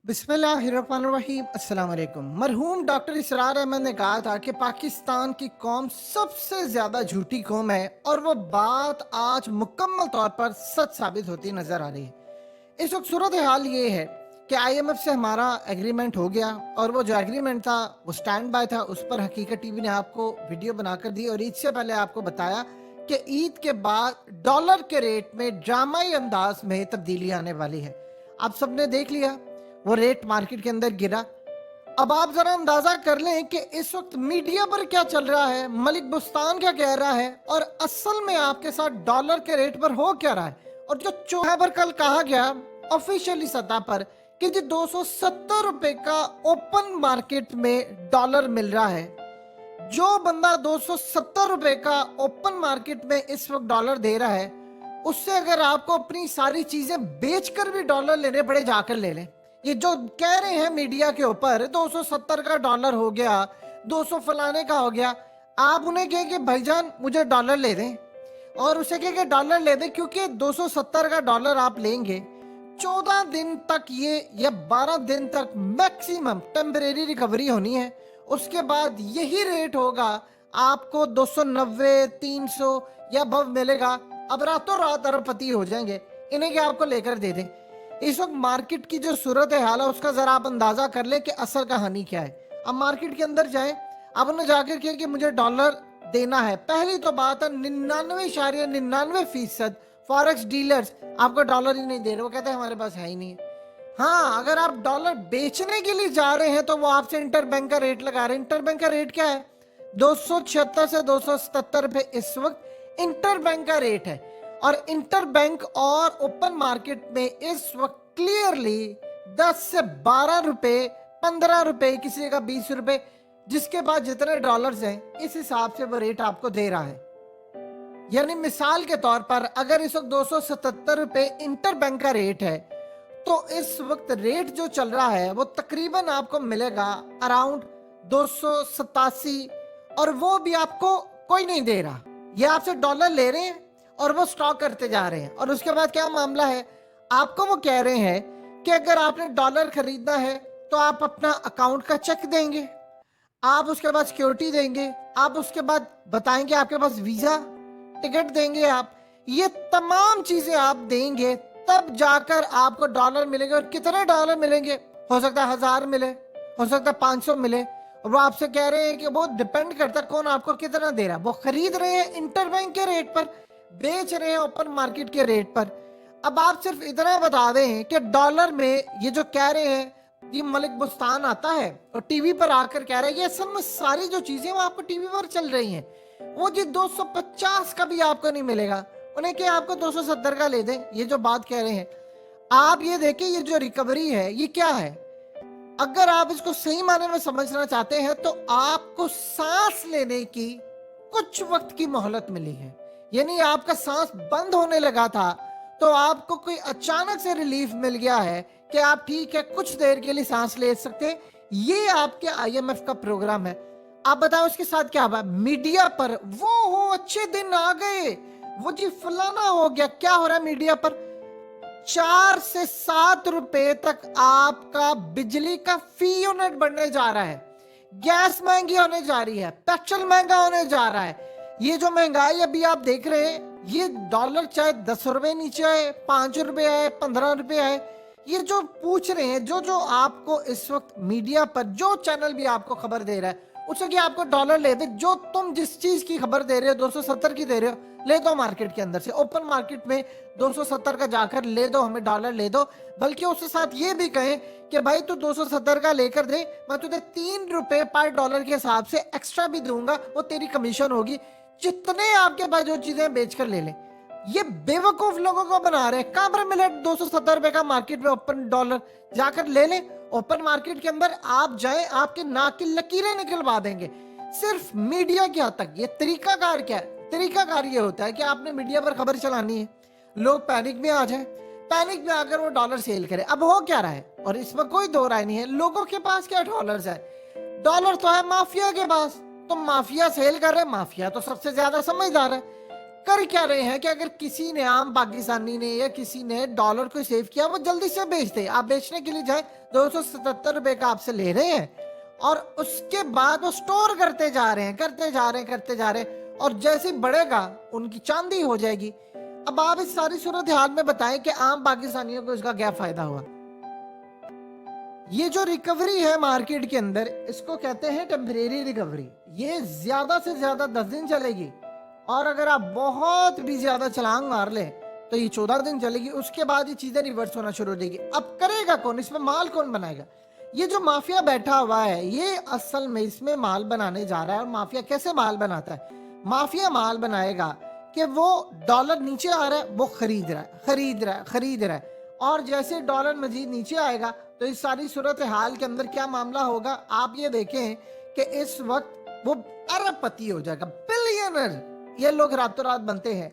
बिस्मिल्लाहिर्रहमानिर्रहीम अस्सलाम वालेकुम। मरहूम डॉक्टर इसरार अहमद ने कहा था कि पाकिस्तान की कौम सबसे ज़्यादा झूठी कौम है और वो बात आज मुकम्मल तौर पर सच साबित होती नज़र आ रही है। इस वक्त सूरत हाल ये है कि IMF से हमारा एग्रीमेंट हो गया और वो जो एग्रीमेंट था वो स्टैंड बाय था। उस पर हकीकत टीवी ने आपको वीडियो बनाकर दी और ईद से पहले आपको बताया कि ईद के बाद डॉलर के रेट में ड्रामाई अंदाज में तब्दीली आने वाली है। आप सबने देख लिया, वो रेट मार्केट के अंदर गिरा। अब आप जरा अंदाजा कर लें कि इस वक्त मीडिया पर क्या चल रहा है, मलिक बुस्तान क्या कह रहा है और असल में आपके साथ डॉलर के रेट पर हो क्या रहा है। और जो चौहा पर कल कहा गया ऑफिशियली सतह पर कि जी 270 रुपए का ओपन मार्केट में डॉलर मिल रहा है, जो बंदा 270 रुपए का ओपन मार्केट में इस वक्त डॉलर दे रहा है, उससे अगर आपको अपनी सारी चीजें बेचकर भी डॉलर लेने पड़े जाकर ले लें। ये जो कह रहे हैं मीडिया के ऊपर 270 का डॉलर हो गया, 200 फलाने का हो गया, आप उन्हें कहें कि भाईजान मुझे डॉलर ले दें और उसे कहें कि डॉलर ले दें, क्योंकि 270 का डॉलर आप लेंगे 14 दिन तक ये या 12 दिन तक मैक्सिमम टेम्परेरी रिकवरी होनी है। उसके बाद यही रेट होगा, आपको 290 300 या भव मिलेगा। अब रातों रात अरबपति हो जाएंगे, इन्हें क्या आपको लेकर दे दें। इस वक्त मार्केट की जो सूरत हाल है उसका जरा आप अंदाजा कर ले कि असल कहानी क्या है। अब मार्केट के अंदर जाए, अब उन्हें जाकर कहें कि मुझे डॉलर देना है। पहली तो बात है 99.99% फॉरेक्स डीलर्स आपको डॉलर ही नहीं दे रहे, वो कहते हैं हमारे पास है ही नहीं है। हाँ, अगर आप डॉलर बेचने के लिए जा रहे हैं तो वो आपसे इंटरबैंक का रेट लगा रहे हैं। इंटरबैंक का रेट क्या है? 276 से 277 रुपए इस वक्त इंटरबैंक का रेट है। और इंटरबैंक और ओपन मार्केट में इस वक्त क्लियरली 10 से 12 रुपए, 15 रुपए, किसी का 20 रुपए, जिसके पास जितने डॉलर्स हैं इस हिसाब से वो रेट आपको दे रहा है। यानी मिसाल के तौर पर अगर इस वक्त 277 रुपए इंटरबैंक का रेट है तो इस वक्त रेट जो चल रहा है वो तकरीबन आपको मिलेगा अराउंड 287, और वो भी आपको कोई नहीं दे रहा। ये आपसे डॉलर ले रहे हैं और वो स्टॉक करते जा रहे हैं। और उसके बाद क्या मामला है, आपको वो कह रहे हैं कि अगर आपने डॉलर खरीदना है तो आप अपना अकाउंट का चेक देंगे, आप उसके बाद सिक्योरिटी देंगे, आप उसके बाद बताएंगे आपके पास वीजा टिकट देंगे, आप ये तमाम चीजें आप देंगे, तब जाकर आपको डॉलर मिलेंगे। और कितने डॉलर मिलेंगे? हो सकता है 1000 मिले, हो सकता है 500 मिले। और वो आपसे कह रहे हैं कि वो डिपेंड करता है कौन आपको कितना दे रहा है। वो खरीद रहे हैं इंटरबैंक के रेट पर, बेच रहे हैं ओपन मार्केट के रेट पर। अब आप सिर्फ इतना बता दें कि डॉलर में ये जो कह रहे हैं, ये मलिक बुस्तान आता है और टीवी पर आकर कह रहा है, ये असल में सारी जो चीजें वो आपको टीवी पर चल रही हैं, वो जी 250 का भी आपको नहीं मिलेगा। उन्हें क्या आपको 270 का ले दें, ये जो बात कह रहे हैं। आप ये देखें, ये जो रिकवरी है ये क्या है। अगर आप इसको सही मायने में समझना चाहते हैं तो आपको सांस लेने की कुछ वक्त की मोहलत मिली है। यानी आपका सांस बंद होने लगा था तो आपको कोई अचानक से रिलीफ मिल गया है कि आप ठीक है कुछ देर के लिए सांस ले सकते। ये आपके IMF का प्रोग्राम है। आप बताओ उसके साथ क्या हुआ? मीडिया पर वो हो अच्छे दिन आ गए, वो जी फलाना हो गया। क्या हो रहा है मीडिया पर? 4 से 7 रुपए तक आपका बिजली का फी यूनिट बढ़ने जा रहा है, गैस महंगी होने जा रही है, पेट्रोल महंगा होने जा रहा है। ये जो महंगाई अभी आप देख रहे हैं, ये डॉलर चाहे 10 रुपए नीचे आए, 5 रुपए आए, 15 रुपए आए, ये जो पूछ रहे हैं, जो जो आपको इस वक्त मीडिया पर जो चैनल भी आपको खबर दे रहा है उससे कि आपको डॉलर ले दे, जो तुम जिस चीज की खबर दे रहे हो 270 की दे रहे हो, ले दो मार्केट के अंदर से, ओपन मार्केट में 270 का जाकर ले दो, हमें डॉलर ले दो। बल्कि उसके साथ ये भी कहें कि भाई तू 270 का लेकर दे, मैं तुझे 3 रुपए पर डॉलर के हिसाब से एक्स्ट्रा भी दूंगा, वो तेरी कमीशन होगी। जितने आपके पास जो चीजें बेचकर ले ले। ये बेवकूफ लोगों को बना रहे हैं। कहां पर मिले 270 रुपए का मार्केट में ओपन डॉलर? जाकर ले लें। ओपन मार्केट के अंदर आप जाएं, आपके नाक की लकीरें निकलवा देंगे। सिर्फ मीडिया की हद तक। ये तरीकाकार क्या है? तरीकाकार ये होता है कि आपने मीडिया पर खबर चलानी है, लोग पैनिक में आ जाए, पैनिक में आकर वो डॉलर सेल करे। अब हो क्या रहा है, और इसमें कोई दो राय नहीं है, लोगों के पास क्या डॉलर्स है? डॉलर तो है माफिया के पास। तो माफिया सेल कर रहे हैं, माफिया तो सबसे ज्यादा समझदार है। कर क्या रहे हैं कि अगर किसी ने, आम पाकिस्तानी ने या किसी ने डॉलर को सेव किया, वो जल्दी से बेच दे। आप बेचने के लिए जाए, 277 रुपए का आपसे ले रहे हैं और उसके बाद वो स्टोर करते जा रहे हैं, करते जा रहे हैं, और जैसे ही बढ़ेगा उनकी चांदी हो जाएगी। अब आप इस सारी सूरत हाल में बताएं कि आम पाकिस्तानियों को इसका क्या फायदा हुआ। ये जो रिकवरी है मार्केट के अंदर, इसको कहते हैं टेम्परेरी रिकवरी। ये ज्यादा से ज्यादा 10 दिन चलेगी, और अगर आप बहुत भी ज्यादा छलांग मार ले तो ये 14 दिन चलेगी। उसके बाद ये चीजें रिवर्स होना शुरू हो जाएगी। अब करेगा कौन, इसमें माल कौन बनाएगा? ये जो माफिया बैठा हुआ है, ये असल में इसमें माल बनाने जा रहा है। और माफिया कैसे माल बनाता है? माफिया माल बनाएगा कि वो डॉलर नीचे आ रहा है, वो खरीद रहा है, और जैसे डॉलर मजीद नीचे आएगा तो इस सारी सूरत हाल के अंदर क्या मामला होगा, आप ये देखें कि इस वक्त वो अरबपति हो जाएगा, बिलियनर। ये लोग रातों रात बनते हैं।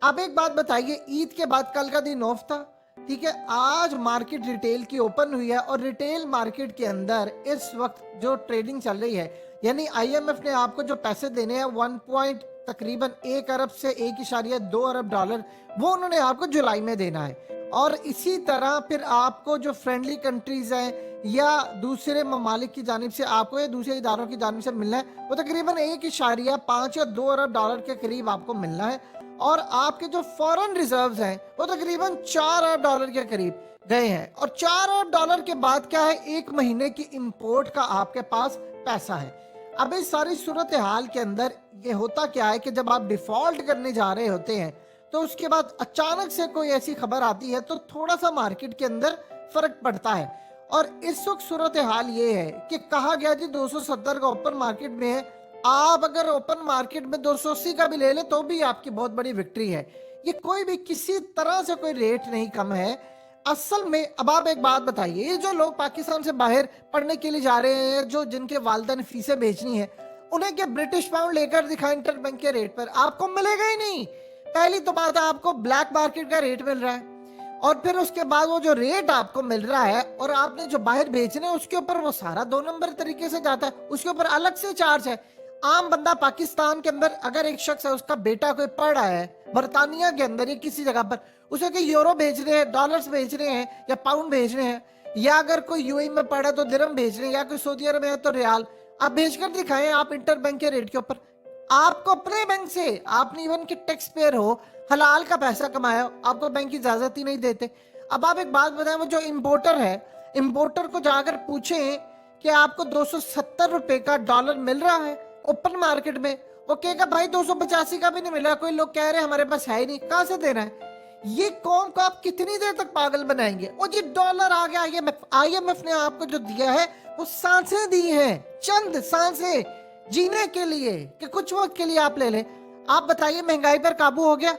अब एक बात बताइए, ईद के बाद कल का दिन ऑफ था, ठीक है, आज मार्केट रिटेल की ओपन हुई है, और रिटेल मार्केट के अंदर इस वक्त जो ट्रेडिंग चल रही है, यानी आईएमएफ ने आपको जो पैसे देने हैं 1 अरब से 1.2 अरब डॉलर, वो उन्होंने आपको जुलाई में देना है। और इसी तरह फिर आपको जो फ्रेंडली कंट्रीज हैं या दूसरे ममालिक की जानिब से आपको या दूसरे इदारों की जानिब से मिलना है, वो तकरीबन 1.5 या 2 अरब डॉलर के करीब आपको मिलना है। और आपके जो फॉरेन रिजर्व्स हैं वो तकरीबन 4 अरब डॉलर के करीब गए हैं। और 4 अरब डॉलर के बाद क्या है, 1 महीने की इंपोर्ट का आपके पास पैसा है। अब इस सारी सूरत हाल के अंदर ये होता क्या है कि जब आप डिफॉल्ट करने जा रहे होते हैं तो उसके बाद अचानक से कोई ऐसी खबर आती है तो थोड़ा सा मार्केट के अंदर फर्क पड़ता है। और इस वक्त सूरत हाल ये है कि कहा गया जी 270 का ओपन मार्केट में है, आप अगर ओपन मार्केट में 280 का भी ले ले तो भी आपकी बहुत बड़ी विक्ट्री है। ये कोई भी किसी तरह से कोई रेट नहीं कम है असल में। अब आप एक बात बताइए, ये जो लोग पाकिस्तान से बाहर पढ़ने के लिए जा रहे हैं, जो जिनके वालिदैन ने फीसें बेचनी है, उन्हें क्या ब्रिटिश पाउंड लेकर दिखाएं इंटरबैंक के रेट पर? आपको मिलेगा ही नहीं। पहली तो बात है, आपको ब्लैक मार्केट का रेट मिल रहा है, और फिर उसके बाद वो जो रेट आपको मिल रहा है और आपने जो बाहर बेचने उसके ऊपर वो सारा 2 नंबर तरीके से जाता है, उसके ऊपर अलग से चार्ज है। आम बंदा पाकिस्तान के अंदर अगर एक शख्स है, उसका बेटा कोई पढ़ रहा है बरतानिया के अंदर या किसी जगह पर, उसे कि यूरो भेज रहे हैं, डॉलर्स भेज रहे हैं या पाउंड भेज रहे हैं, या अगर कोई यूएई में पढ़ा है तो दिरहम भेज रहे हैं, या कोई सऊदी अरब में है तो रियाल, आप भेजकर दिखाएं आप इंटरबैंक के रेट के ऊपर। आपको अपने बैंक से, आपने इवन के टैक्स पेयर हो, हलाल का पैसा कमाया, आपको बैंक की इजाजत ही नहीं देते। अब आप एक बात बताएं, वो जो इंपोर्टर है, इंपोर्टर को जाकर पूछें कि आपको 270 रुपए का डॉलर मिल रहा है ओपन मार्केट में, वो कहेगा भाई 285 का भी नहीं मिला। कोई लोग कह रहे हैं हमारे पास है ही नहीं, कहां से देना है? ये कौम को आप कितनी देर तक पागल बनाएंगे? वो जी डॉलर आ गया, आईएमएफ ने आपको जो दिया है वो सांसें दी हैं, चंद सांसें जीने के लिए, कि कुछ वक्त के लिए आप ले लें। आप बताइए, महंगाई पर काबू हो गया?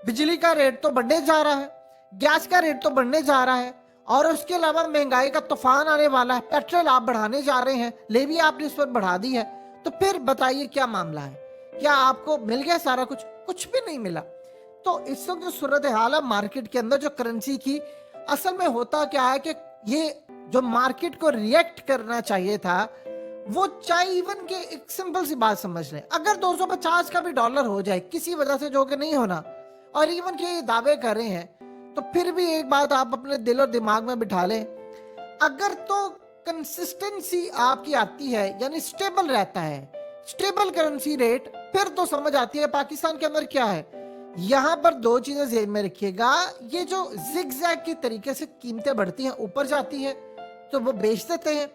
बिजली का रेट तो बढ़ने जा रहा है, गैस का रेट तो बढ़ने जा रहा है, और उसके अलावा महंगाई का तूफान आने वाला है। पेट्रोल आप बढ़ाने जा रहे हैं, लेवी आपने इस पर बढ़ा दी है, तो फिर बताइए क्या मामला है? क्या आपको मिल गया सारा कुछ? कुछ भी नहीं मिला। तो इस वक्त जो सूरत हाल है मार्केट के अंदर जो करेंसी की, असल में होता क्या है कि ये जो मार्केट को रिएक्ट करना चाहिए था, वो चाहे इवन के एक सिंपल सी बात समझ लें, अगर 250 का भी डॉलर हो जाए किसी वजह से, जो कि नहीं होना, और इवन के दावे कर रहे हैं, तो फिर भी एक बात आप अपने दिल और दिमाग में बिठा लें, अगर तो कंसिस्टेंसी आपकी आती है, यानी स्टेबल रहता है, स्टेबल करेंसी रेट, फिर तो समझ आती है पाकिस्तान के अंदर क्या है। यहां पर 2 चीजें ध्यान में रखिएगा, ये जो जिगजैग के तरीके से कीमतें बढ़ती हैं, ऊपर जाती है तो वो बेच देते हैं,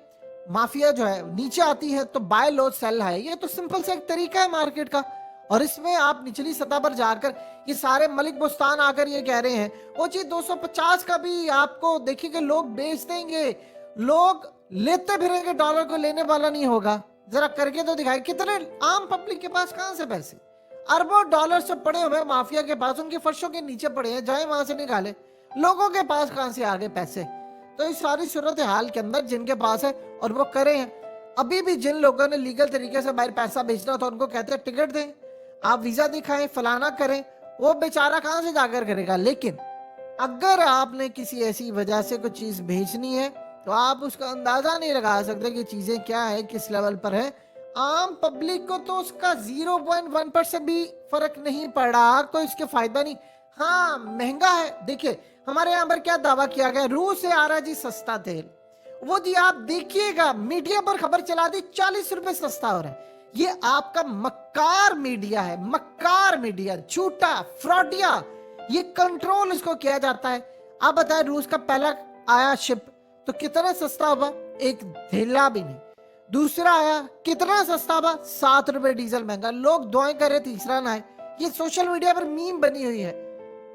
माफिया जो है नीचे आती है तो बाय लो सेल है। ये तो सिंपल सा एक तरीका है मार्केट का। और इसमें आप निचली सतह पर जाकर ये सारे मलिक बुस्तान आकर ये कह रहे हैं वो चीज 250 का भी आपको देखिएगा लोग बेच देंगे, लोग लेते फिरेंगे, डॉलर को लेने वाला नहीं होगा। जरा करके तो दिखाए, कितने आम पब्लिक के पास कहां से पैसे? अरबों डॉलर से पड़े हुए माफिया के पास, उनके फर्शों के नीचे पड़े हैं, जाए वहां से निकाले। लोगों के पास कहां से आ गए पैसे? तो इस सारी सूरत हाल के अंदर जिनके पास है और वो करे हैं, अभी भी जिन लोगों ने लीगल तरीके से बाहर पैसा बेचना था उनको कहते हैं टिकट दें, आप वीजा दिखाएं, फलाना करें, वो बेचारा कहां से जाकर करेगा। लेकिन अगर आपने किसी ऐसी वजह से कोई चीज भेजनी है तो आप उसका अंदाजा नहीं लगा सकते कि चीजें क्या है, किस लेवल पर है। आम पब्लिक को तो उसका 0.1% भी फर्क नहीं पड़ा, कोई इसके फायदा नहीं। हाँ महंगा है, देखिए हमारे यहाँ पर क्या दावा किया गया, रूस से आ रहा है जी सस्ता तेल, वो जी आप देखिएगा मीडिया पर खबर चला दी 40 रुपए सस्ता हो रहा है। ये आपका मक्कार मीडिया है, मक्कार मीडिया, झूठा फ्रॉडिया, ये कंट्रोल इसको किया जाता है। आप बताएं रूस का पहला आया शिप तो कितना सस्ता होगा, एक धेला भी नहीं। दूसरा आया कितना सस्ता हुआ, 7 रुपए डीजल महंगा, लोग दुआएं कर रहे तीसरा ना आए। ये सोशल मीडिया पर मीम बनी हुई है।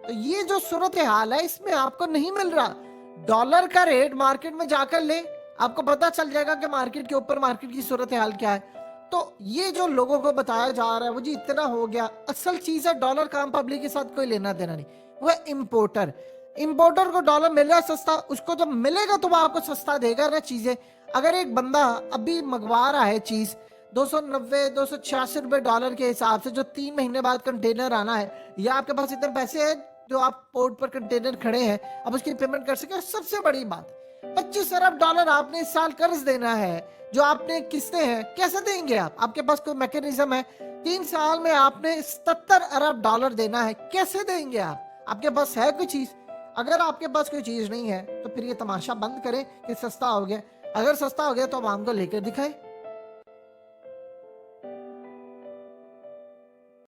तो ये जो सूरत हाल है इसमें आपको नहीं मिल रहा। डॉलर का रेट मार्केट में जाकर ले, आपको पता चल जाएगा कि मार्केट के ऊपर मार्केट की सूरत हाल क्या है। तो ये जो लोगों को बताया जा रहा है वो जी इतना हो गया, असल चीज है डॉलर का आम पब्लिक के साथ कोई लेना देना नहीं। वो है इम्पोर्टर, इम्पोर्टर को डॉलर मिल रहा है सस्ता, उसको जब मिलेगा तो वो आपको सस्ता देगा ना चीजें। अगर एक बंदा अभी मंगवा रहा है चीज 290 286 रुपए डॉलर के हिसाब से, जो 3 महीने बाद कंटेनर आना है, या आपके पास इतने पैसे हैं जो आप पोर्ट पर कंटेनर खड़े हैं अब उसकी पेमेंट कर सके। और सबसे बड़ी बात, 25 अरब डॉलर आपने इस साल कर्ज देना है, जो आपने किस्तें हैं कैसे देंगे आप, आपके पास कोई मैकेनिज्म है? 3 साल में आपने 77 अरब डॉलर देना है, कैसे देंगे आप? आपके पास है कोई चीज? अगर आपके पास कोई चीज नहीं है तो फिर ये तमाशा बंद करें कि सस्ता हो गया। अगर सस्ता हो गया तो आवाम को लेकर दिखाए।